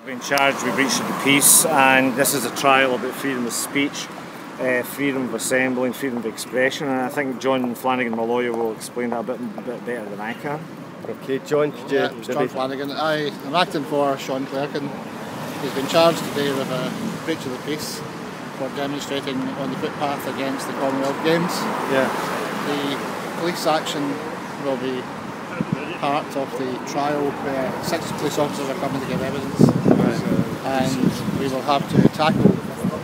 been charged with breach of the peace, and this is a trial about freedom of speech, freedom of assembling, freedom of expression, and I think John Flanagan, my lawyer, will explain that a bit better than I can. Okay, John, could you... Yeah, it's John Flanagan. I'm acting for Sean Clerkin. He's been charged today with a breach of the peace for demonstrating on the footpath against the Commonwealth Games. Yeah. The police action will be part of the trial where 6 police officers are coming to give evidence, and we will have to tackle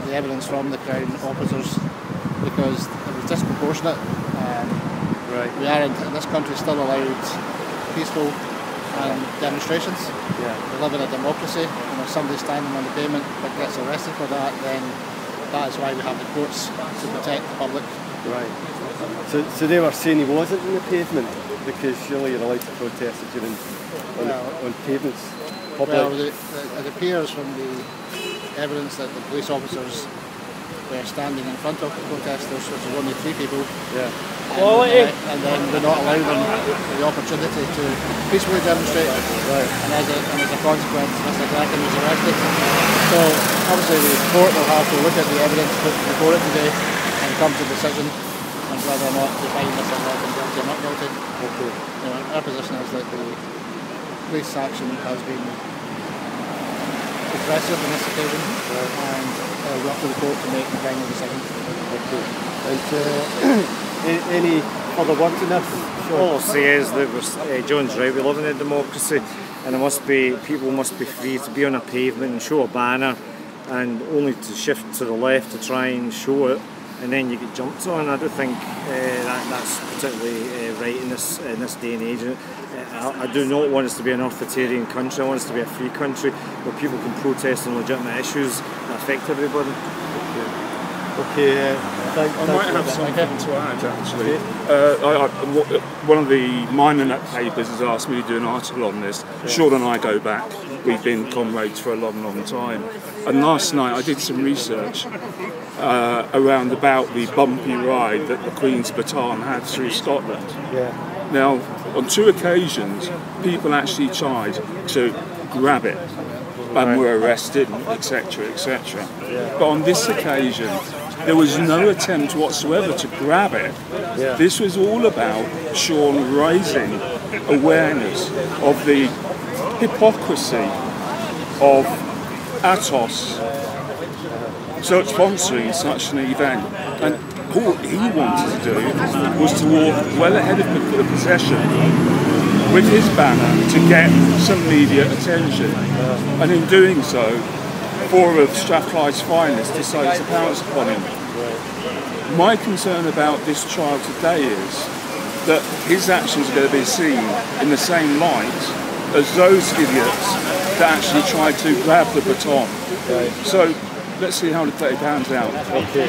the evidence from the Crown officers because it was disproportionate. We are in this country still allowed peaceful demonstrations. Yeah. We live in a democracy, and if somebody's standing on the pavement but gets arrested for that, then that is why we have the courts to protect the public. Right. So they were saying he wasn't in the pavement because surely you're allowed to protest if you're on pavements. Public. Well, it appears from the evidence that the police officers were standing in front of the protesters, which was only 3 people. Yeah. And then did not allow them the opportunity to peacefully demonstrate. Right. And as a consequence, Mr. Clerkin was arrested. So obviously the court will have to look at the evidence put before it today and come to a decision on whether or not to find Mr. Clerkin guilty or not guilty. Okay. Our position is that the police action has been aggressive on this occasion, and we're up to the court to make the final decision. Okay. And any other words in this? Sure. All I'll say is that John's right, we live in a democracy, and people must be free to be on a pavement and show a banner, and only to shift to the left to try and show it, and then you get jumped on. I don't think that's particularly right in this day and age. I do not want us to be an authoritarian country. I want us to be a free country where people can protest on legitimate issues that affect everybody. Okay. I might have something to add, actually. One of the minor papers has asked me to do an article on this. Sean and I go back. We've been comrades for a long, long time. And last night I did some research around about the bumpy ride that the Queen's baton had through Scotland. Yeah. Now, on 2 occasions, people actually tried to grab it and were arrested, etc., etc. But on this occasion, there was no attempt whatsoever to grab it. Yeah. This was all about Sean raising awareness of the hypocrisy of Atos sponsoring such an event. And all he wanted to do was to walk well ahead of the procession with his banner to get some media attention. And in doing so, 4 of Strathclyde's finest decided to pounce upon him. My concern about this trial today is that his actions are going to be seen in the same light as those idiots that actually tried to grab the baton. So let's see how the day pans out. Okay,